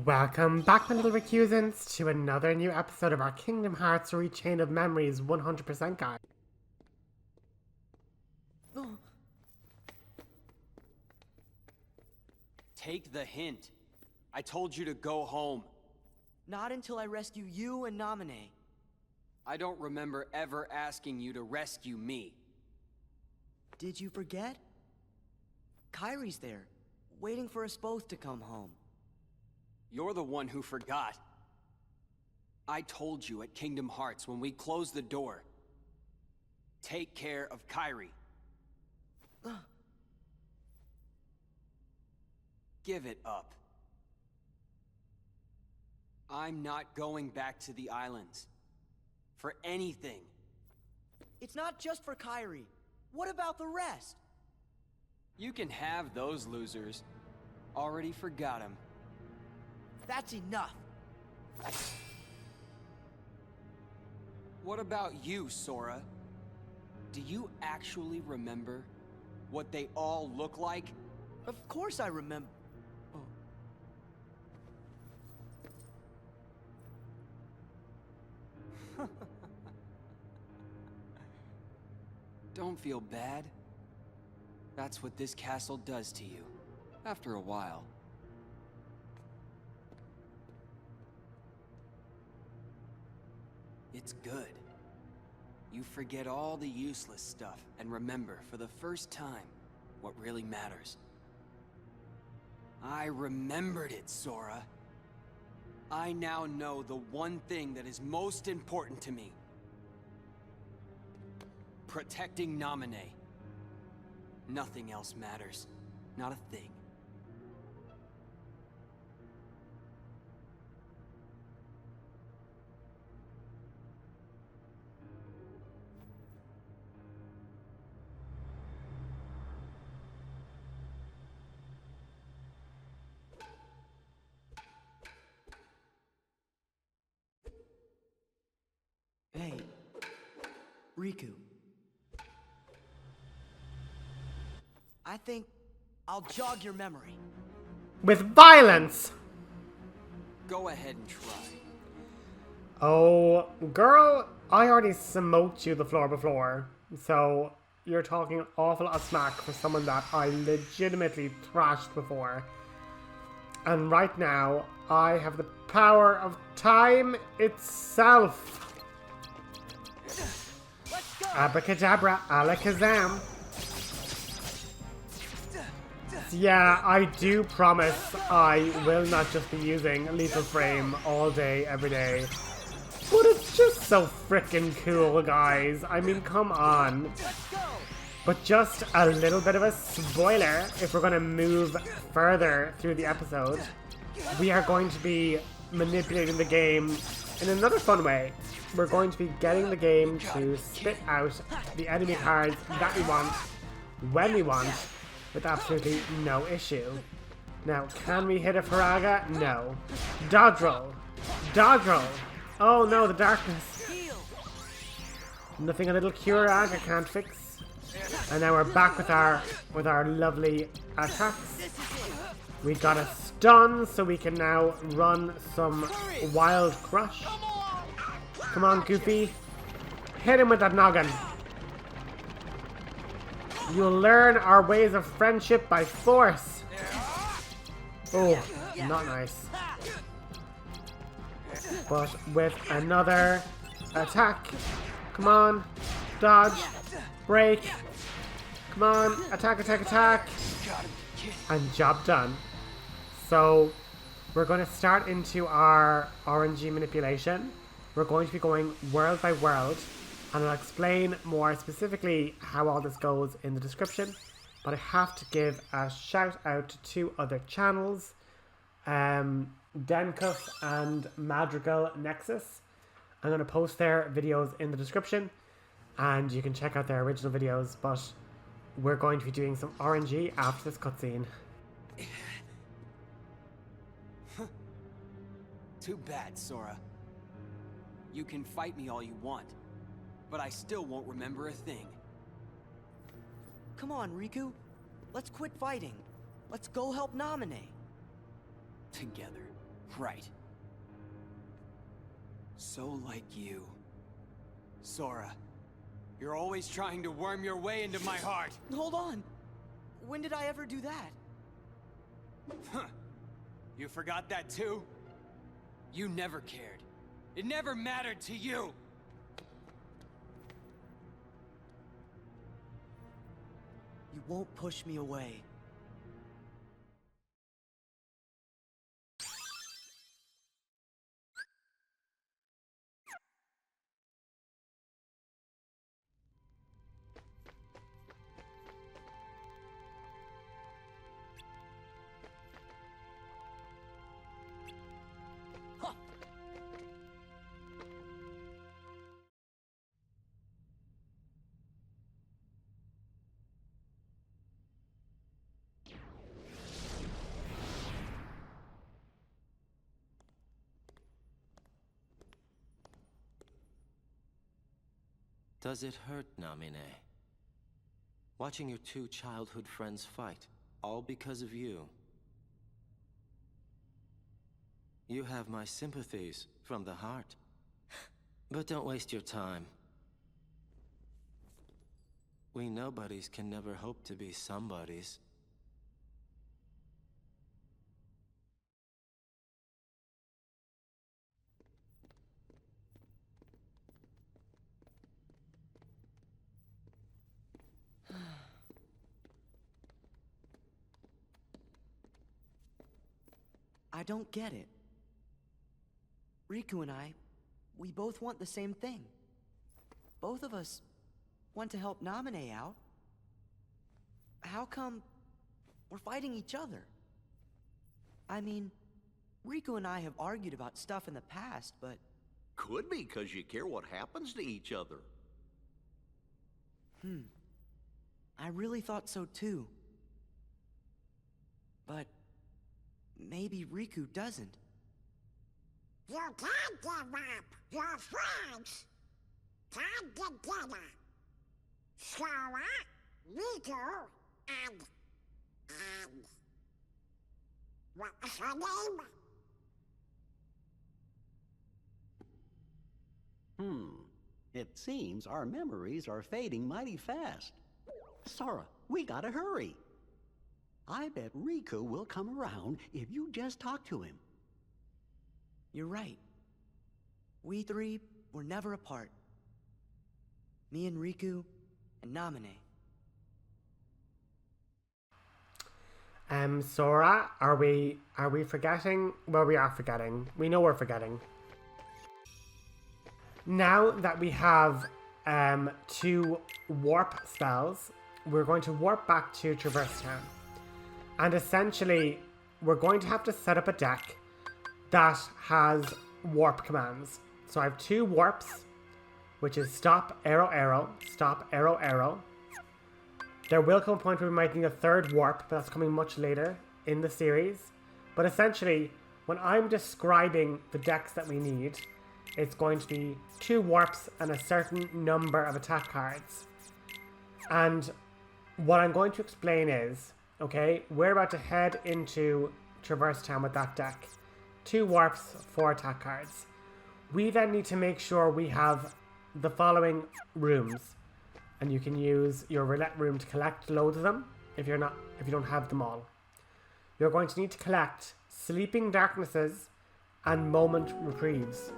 Welcome back, my little recusants, to another new episode of our Kingdom Hearts Rechain of Memories 100% guide. Take the hint. I told you to go home. Not until I rescue you and Naminé. I don't remember ever asking you to rescue me. Did you forget? Kairi's there, waiting for us both to come home. You're the one who forgot. I told you at Kingdom Hearts when we closed the door. Take care of Kairi. Give it up. I'm not going back to the islands. For anything. It's not just for Kairi. What about the rest? You can have those losers. Already forgot them. That's enough. What about you, Sora? Do you actually remember what they all look like? Of course I remember. Don't feel bad. That's what this castle does to you, after a while. It's good. You forget all the useless stuff and remember for the first time what really matters. I remembered it, Sora. I now know the one thing that is most important to me. Protecting Naminé. Nothing else matters. Not a thing. Hey, Riku. I think I'll jog your memory. With violence! Go ahead and try. Oh, girl, I already smoked you the floor before, so you're talking an awful lot of smack for someone that I legitimately thrashed before. And right now, I have the power of time itself. Let's go! Abracadabra, alakazam. Yeah, I do promise I will not just be using Lethal Frame all day, every day. But it's just so freaking cool, guys. I mean, come on. Let's go! But just a little bit of a spoiler, if we're going to move further through the episode, we are going to be manipulating the game in another fun way. We're going to be getting the game to spit out the enemy cards that we want, when we want, with absolutely no issue. Now, can we hit a Faraga? No. Dodge roll. Dodge roll. Oh no, the darkness. Nothing a little Keurig can't fix. And now we're back with our lovely attacks. We got a stun, so we can now run some Wild Crush. Come on, Goofy. Hit him with that noggin. You'll learn our ways of friendship by force. Oh, not nice. But with another attack. Come on. Dodge. Break. Come on. Attack, attack, attack. And job done. So, we're going to start into our RNG manipulation. We're going to be going world by world. And I'll explain more specifically how all this goes in the description. But I have to give a shout out to two other channels. Denkuff and Madrigal Nexus. I'm going to post their videos in the description. And you can check out their original videos. But we're going to be doing some RNG after this cutscene. Too bad, Sora. You can fight me all you want. But I still won't remember a thing. Come on, Riku. Let's quit fighting. Let's go help Naminé. Together. Right. So like you. Sora, you're always trying to worm your way into my heart. Hold on. When did I ever do that? Huh. You forgot that too? You never cared. It never mattered to you. You won't push me away. Does it hurt, Namine? Watching your two childhood friends fight, all because of you. You have my sympathies from the heart. But don't waste your time. We nobodies can never hope to be somebodies. I don't get it. Riku and I, we both want the same thing. Both of us want to help Namine out. How come we're fighting each other? I mean, Riku and I have argued about stuff in the past, but... Could be because you care what happens to each other. I really thought so too. But maybe Riku doesn't. You can't give up your friends. Come together. Sora, Riku, and... What's her name? It seems our memories are fading mighty fast. Sora, we gotta hurry. I bet Riku will come around if you just talk to him. You're right. We three were never apart. Me and Riku and Namine. Sora, are we forgetting? Well, we are forgetting. We know we're forgetting. Now that we have 2 warp spells, we're going to warp back to Traverse Town. And essentially, we're going to have to set up a deck that has warp commands. So I have 2 warps, which is stop, arrow, arrow, stop, arrow, arrow. There will come a point where we might need a 3rd warp, but that's coming much later in the series. But essentially, when I'm describing the decks that we need, it's going to be 2 warps and a certain number of attack cards. And what I'm going to explain is, okay, we're about to head into Traverse Town with that deck. 2 warps, 4 attack cards. We then need to make sure we have the following rooms. And you can use your roulette room to collect loads of them if you don't have them all. You're going to need to collect Sleeping Darknesses and Moment Reprieves.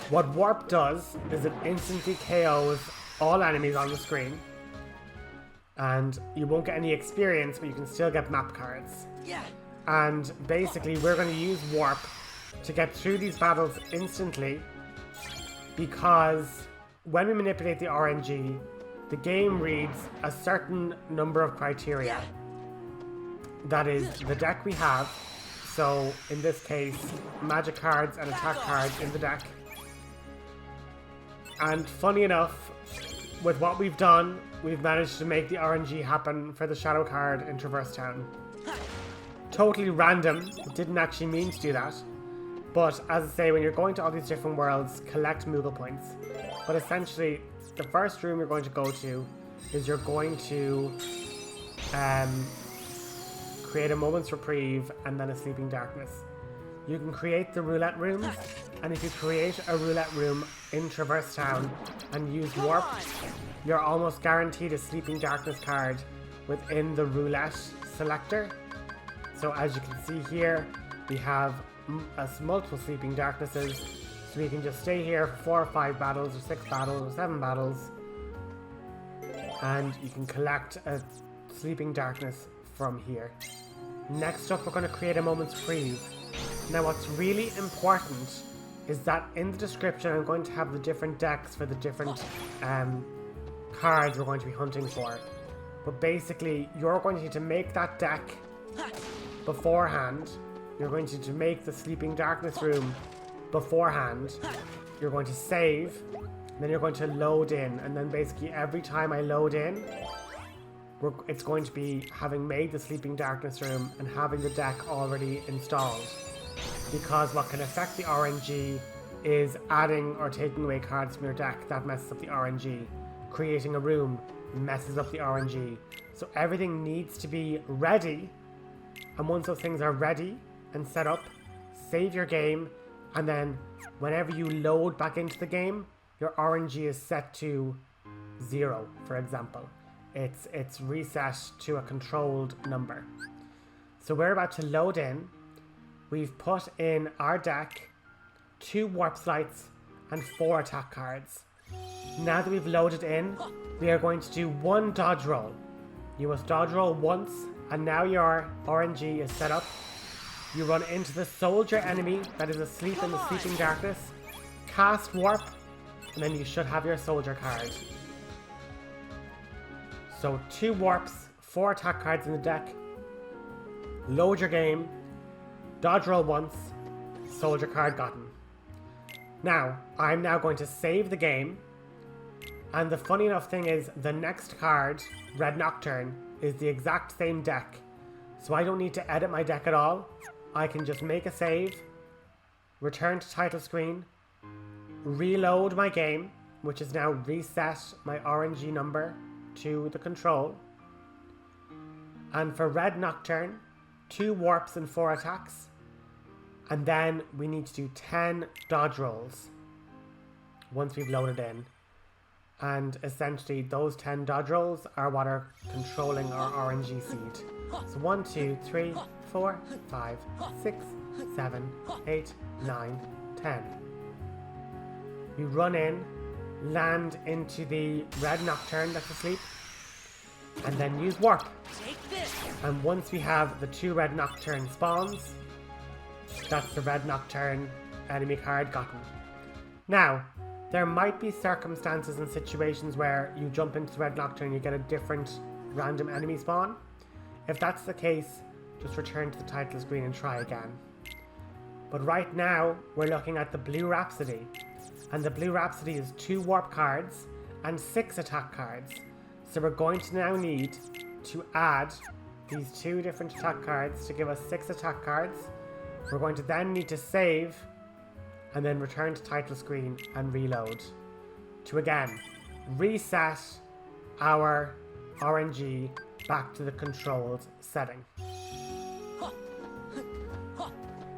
What Warp does is it instantly KOs all enemies on the screen. And you won't get any experience, but you can still get map cards. And basically we're going to use Warp to get through these battles instantly, because when we manipulate the RNG, the game reads a certain number of criteria. That is the deck we have. So in this case, magic cards and attack cards in the deck. And funny enough, with what we've done, we've managed to make the RNG happen for the shadow card in Traverse Town. Totally random, didn't actually mean to do that. But as I say, when you're going to all these different worlds, collect Moogle points. But essentially, the first room you're going to go to is you're going to create a moment's reprieve, and then a sleeping darkness. You can create the roulette rooms, and if you create a roulette room in Traverse Town and use warp, you're almost guaranteed a sleeping darkness card within the roulette selector. So as you can see here, we have multiple sleeping darknesses, so we can just stay here for 4 or 5 battles, or 6 battles, or 7 battles, and you can collect a sleeping darkness from here. Next up, we're going to create a moment's freeze. Now what's really important is that in the description I'm going to have the different decks for the different cards we're going to be hunting for. But basically, you're going to need to make that deck beforehand. You're going to need to make the Sleeping Darkness room beforehand. You're going to save, then you're going to load in, and then basically every time I load in, it's going to be having made the Sleeping Darkness room and having the deck already installed. Because what can affect the RNG is adding or taking away cards from your deck. That messes up the RNG. Creating a room messes up the RNG. So everything needs to be ready, and once those things are ready and set up, save your game, and then whenever you load back into the game, your RNG is set to 0, for example. It's reset to a controlled number. So we're about to load in. We've put in our deck 2 warp sleights and 4 attack cards. Now that we've loaded in, we are going to do 1 dodge roll. You must dodge roll once, and now your RNG is set up. You run into the soldier enemy that is asleep in the sleeping darkness, cast warp, and then you should have your soldier card. So 2 warps, 4 attack cards in the deck. Load your game, dodge roll once, soldier card gotten. Now, I'm now going to save the game, and the funny enough thing is the next card, Red Nocturne, is the exact same deck. So I don't need to edit my deck at all. I can just make a save, return to title screen, reload my game, which is now reset my RNG number to the control. And for Red Nocturne, 2 warps and 4 attacks. And then we need to do 10 dodge rolls once we've loaded in. And essentially those 10 dodge rolls are what are controlling our RNG seed. So 1, 2, 3, 4, 5, 6, 7, 8, 9, 10. We run in, land into the Red Nocturne that's asleep, and then use warp. And once we have the 2 Red Nocturne spawns, that's the Red Nocturne enemy card gotten. Now, there might be circumstances and situations where you jump into the Red Nocturne and you get a different random enemy spawn. If that's the case, just return to the title screen and try again. But right now, we're looking at the Blue Rapsody. And the Blue Rapsody is 2 warp cards and 6 attack cards. So we're going to now need to add these 2 different attack cards to give us 6 attack cards. We're going to then need to save and then return to title screen and reload to again reset our RNG back to the controlled setting.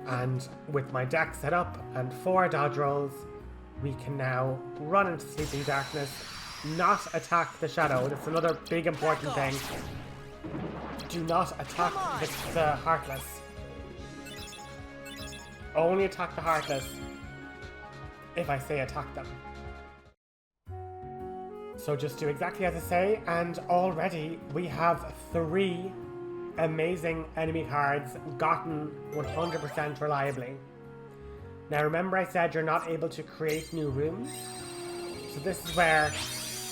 And with my deck set up and 4 dodge rolls, we can now run into Sleeping Darkness, not attack the Shadow. That's another big important thing. Do not attack the Heartless. Only attack the Heartless if I say attack them. So just do exactly as I say, and already we have 3 amazing enemy cards gotten 100% reliably. Now remember I said you're not able to create new rooms? So this is where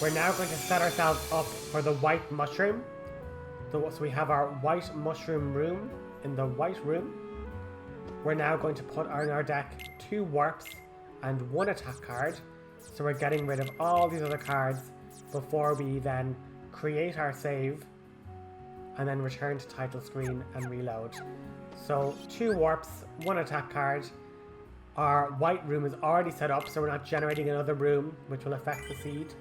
we're now going to set ourselves up for the White Mushroom. So we have our White Mushroom room in the White Room. We're now going to put in our deck 2 warps and 1 attack card. So we're getting rid of all these other cards before we then create our save and then return to title screen and reload. So 2 warps, 1 attack card. Our White Room is already set up, so we're not generating another room, which will affect the seed.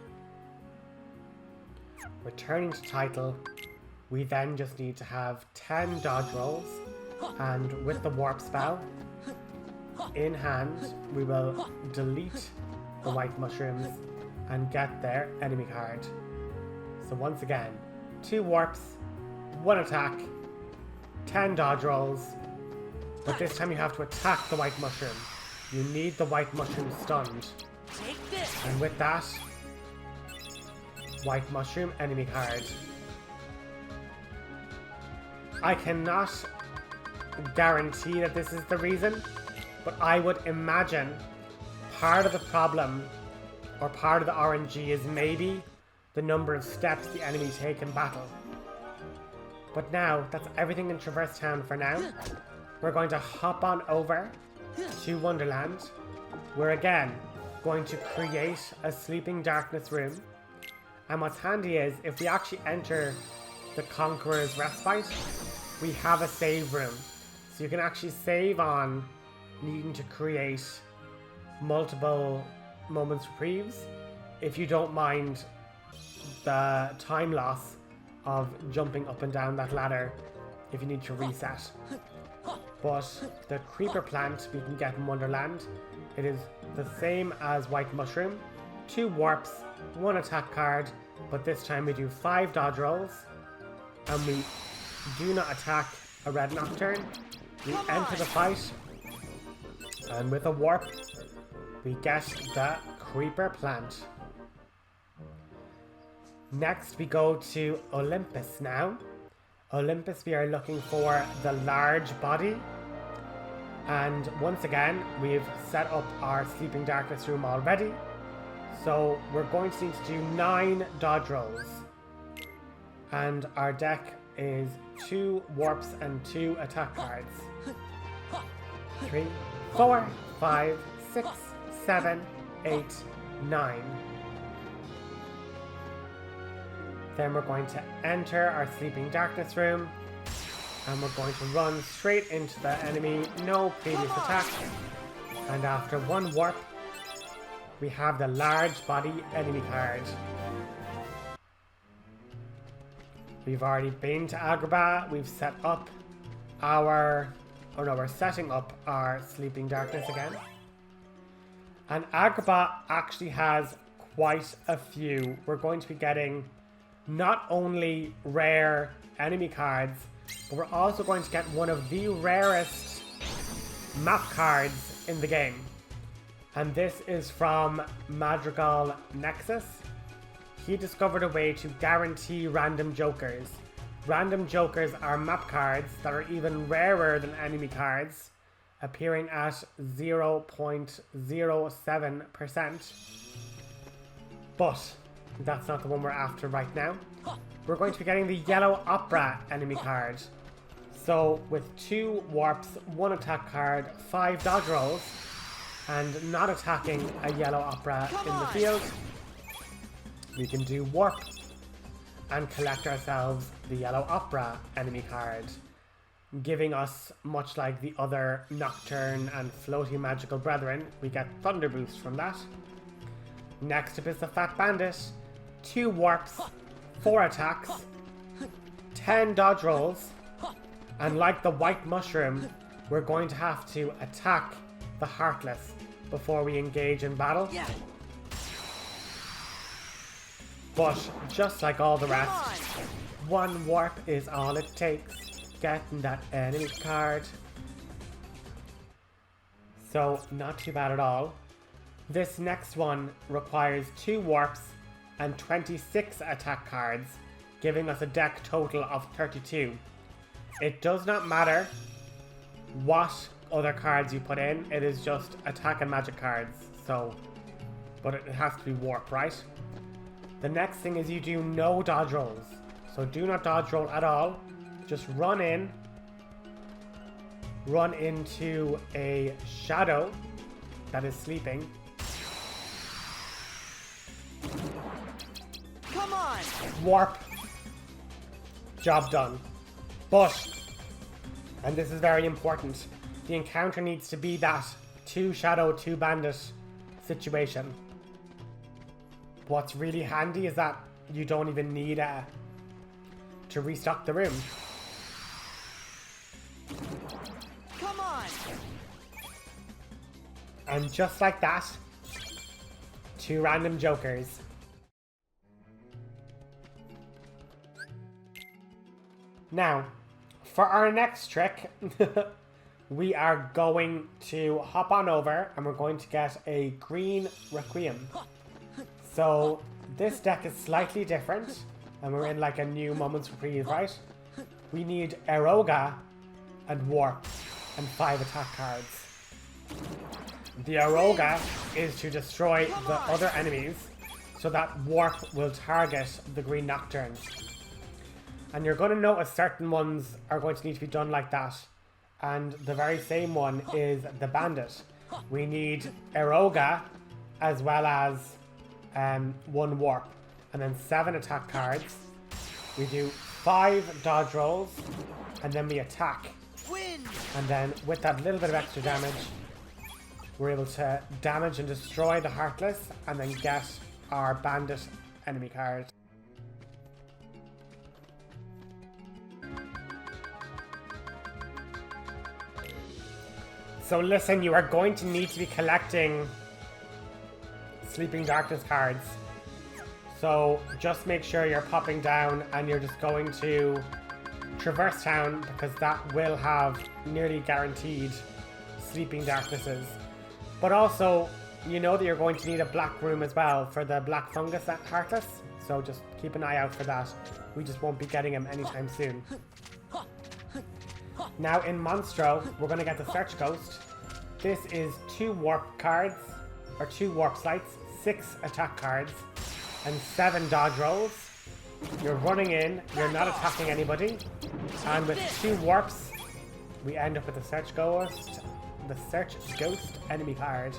Returning to title, We then just need to have 10 dodge rolls, and with the warp spell in hand, we will delete the white mushrooms and get their enemy card. So once again, 2 warps, 1 attack, 10 dodge rolls, but this time you have to attack the white mushroom. You need the white mushroom stunned. Take this. And with that, white mushroom enemy card. I cannot guarantee that this is the reason, but I would imagine part of the problem or part of the RNG is maybe the number of steps the enemy take in battle. But now, that's everything in Traverse Town for now. We're going to hop on over to Wonderland. We're again going to create a Sleeping Darkness room. And what's handy is, if we actually enter the Conqueror's Respite, we have a save room. So you can actually save on needing to create multiple moments reprieves if you don't mind the time loss of jumping up and down that ladder if you need to reset. But the creeper plant we can get in Wonderland, it is the same as white mushroom, 2 warps, 1 attack card, but this time we do 5 dodge rolls, and we do not attack a red Nocturne. We enter the fight, and with a warp, we get the creeper plant. Next we go to Olympus now. Olympus, we are looking for the large body. And once again, we've set up our Sleeping Darkness room already. So we're going to need to do 9 dodge rolls. And our deck is 2 warps and 2 attack cards. 3, 4, 5, 6, 7, 8, 9. Then we're going to enter our Sleeping Darkness room, and we're going to run straight into the enemy, no previous attack. And after 1 warp, we have the large body enemy card. We've already been to Agrabah, we've set up our, we're setting up our Sleeping Darkness again. And Agrabah actually has quite a few. We're going to be getting not only rare enemy cards, but we're also going to get one of the rarest map cards in the game. And this is from Madrigal Nexus. He discovered a way to guarantee random jokers. Random jokers are map cards that are even rarer than enemy cards, appearing at 0.07%. But that's not the one we're after right now. We're going to be getting the Yellow Opera enemy card. So with 2 warps, 1 attack card, 5 dodge rolls, and not attacking a Yellow Opera in the field, we can do warp and collect ourselves the Yellow Opera enemy card, giving us, much like the other Nocturne and Floating Magical Brethren, we get Thunder Boost from that. Next up is the Fat Bandit. 2 warps, 4 attacks, 10 dodge rolls, and like the white mushroom, we're going to have to attack the Heartless before we engage in battle. But just like all the rest, 1 warp is all it takes, getting that enemy card. So not too bad at all. This next one requires 2 warps and 26 attack cards, giving us a deck total of 32. It does not matter what other cards you put in, it is just attack and magic cards, so, but it has to be warp, right? The next thing is you do no dodge rolls, so do not dodge roll at all, just run into a shadow that is sleeping. Come on! Warp. Job done. But, and this is very important, the encounter needs to be that 2 shadow, 2 bandit situation. What's really handy is that you don't even need to restock the room. Come on! And just like that, 2 random jokers. Now, for our next trick, we are going to hop on over and we're going to get a green Requiem. So this deck is slightly different and we're in like a new Moments Reprieve, right? We need Agrabah and Warp and 5 attack cards. The Agrabah is to destroy the other enemies so that Warp will target the green Nocturne. And you're going to notice certain ones are going to need to be done like that. And the very same one is the Bandit. We need Agrabah as well as 1 Warp. And then 7 attack cards. We do 5 dodge rolls. And then we attack. And then with that little bit of extra damage, we're able to damage and destroy the Heartless. And then get our Bandit enemy card. So listen, you are going to need to be collecting Sleeping Darkness cards. So just make sure you're popping down and you're just going to Traverse Town because that will have nearly guaranteed Sleeping Darknesses. But also, you know that you're going to need a black room as well for the black fungus at Heartless. So just keep an eye out for that. We just won't be getting him anytime soon. Now in Monstro, we're going to get the Search Ghost. This is 2 warp cards, or 2 warp sleights, 6 attack cards, and 7 dodge rolls. You're running in, you're not attacking anybody, and with 2 warps, we end up with the Search Ghost enemy card.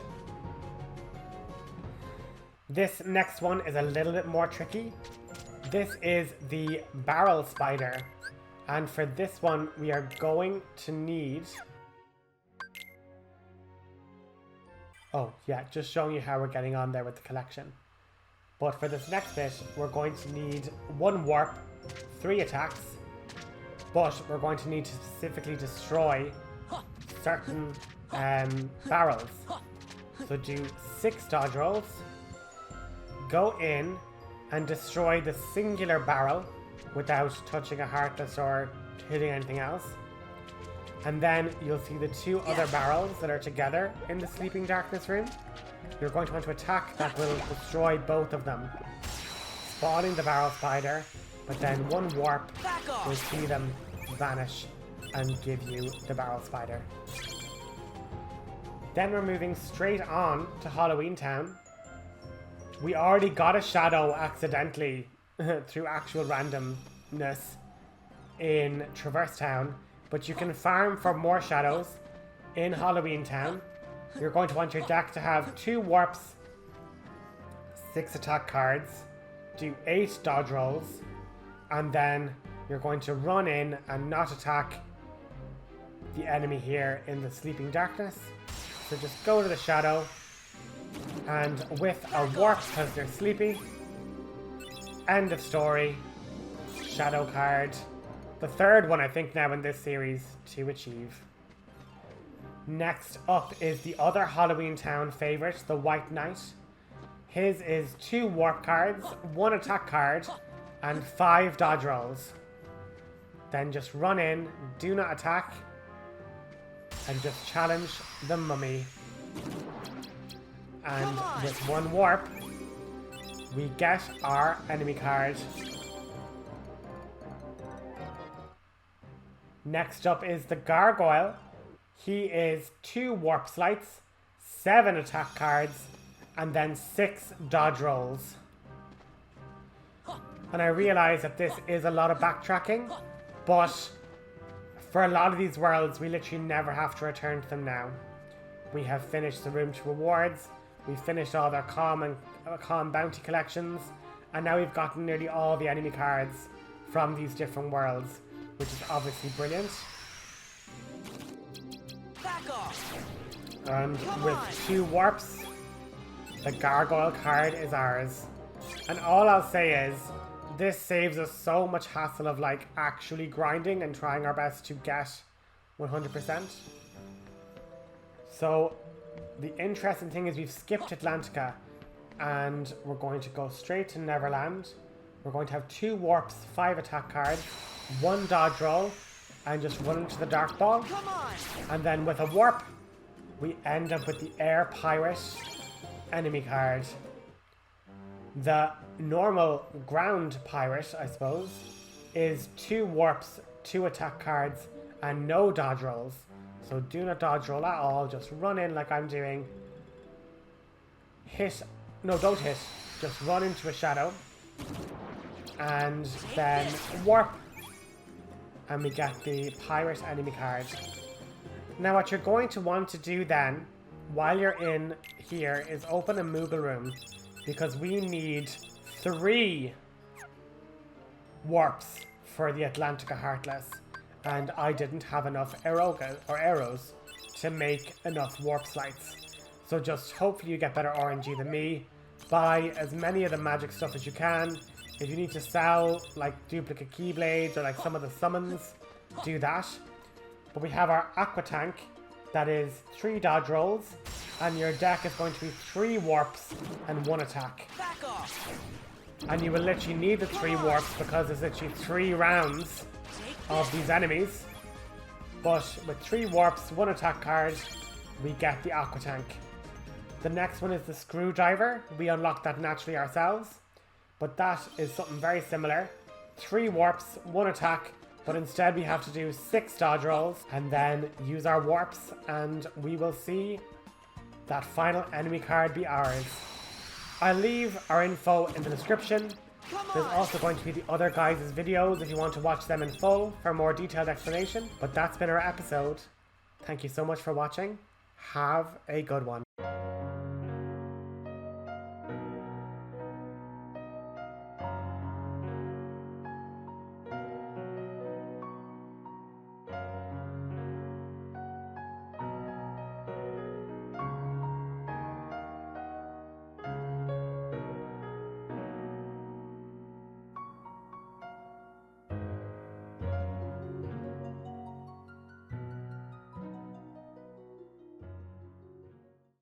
This next one is a little bit more tricky. This is the Barrel Spider. And for this one, we are going to need... Oh, yeah, just showing you how we're getting on there with the collection. But for this next bit, we're going to need 1 warp, 3 attacks, but we're going to need to specifically destroy certain barrels. So do 6 dodge rolls, go in and destroy the singular barrel without touching a Heartless or hitting anything else. And then you'll see the 2 other barrels that are together in the Sleeping Darkness room. You're going to want to attack that will destroy both of them, spawning the Barrel Spider, but then 1 warp will see them vanish and give you the Barrel Spider. Then we're moving straight on to Halloween Town. We already got a shadow accidentally through actual randomness in Traverse Town, but you can farm for more shadows in Halloween Town. You're going to want your deck to have 2 warps, 6 attack cards, do 8 dodge rolls, and then you're going to run in and not attack the enemy here in the Sleeping Darkness. So just go to the shadow, and with a warp because they're sleepy, end of story, shadow card. The 3rd one I think now in this series to achieve. Next up is the other Halloween Town favourite, the Wight Night. His is 2 warp cards, 1 attack card, and 5 dodge rolls. Then just run in, do not attack, and just challenge the mummy. And with 1 warp, we get our enemy card. Next up is the Gargoyle. He is 2 warp sleights, 7 attack cards, and then 6 dodge rolls. And I realize that this is a lot of backtracking, but for a lot of these worlds, we literally never have to return to them now. We have finished the Room to Rewards, we've finished all their calm bounty collections, and now we've gotten nearly all the enemy cards from these different worlds, which is obviously brilliant. Back off. And with 2 warps, the Gargoyle card is ours. And all I'll say is, this saves us so much hassle of like actually grinding and trying our best to get 100%. So the interesting thing is we've skipped Atlantica and we're going to go straight to Neverland. We're going to have 2 warps, 5 attack cards, 1 dodge roll, and just run into the Dark Ball. Come on! And then with a warp, we end up with the Air Pirate enemy card. The normal ground pirate, I suppose, is 2 warps, 2 attack cards, and no dodge rolls. So do not dodge roll at all, just run in like I'm doing. Hit, no, don't hit, just run into a shadow. And then warp. And we get the pirate enemy card. Now what you're going to want to do then, while you're in here, is open a Moogle room. Because we need 3 warps for the Atlantica Heartless. And I didn't have enough arrows to make enough warp slights. So just hopefully you get better RNG than me. Buy as many of the magic stuff as you can. If you need to sell like duplicate keyblades or like some of the summons, do that. But we have our Aqua Tank that is 3 dodge rolls, and your deck is going to be 3 warps and 1 attack. Back off! And you will literally need the 3 warps because there's literally 3 rounds of these enemies. But with 3 warps, 1 attack card, we get the Aqua Tank. The next one is the Screwdriver. We unlock that naturally ourselves. But that is something very similar. 3 warps, 1 attack, but instead we have to do 6 dodge rolls and then use our warps, and we will see that final enemy card be ours. I'll leave our info in the description. There's also going to be the other guys' videos if you want to watch them in full for more detailed explanation. But that's been our episode. Thank you so much for watching. Have a good one.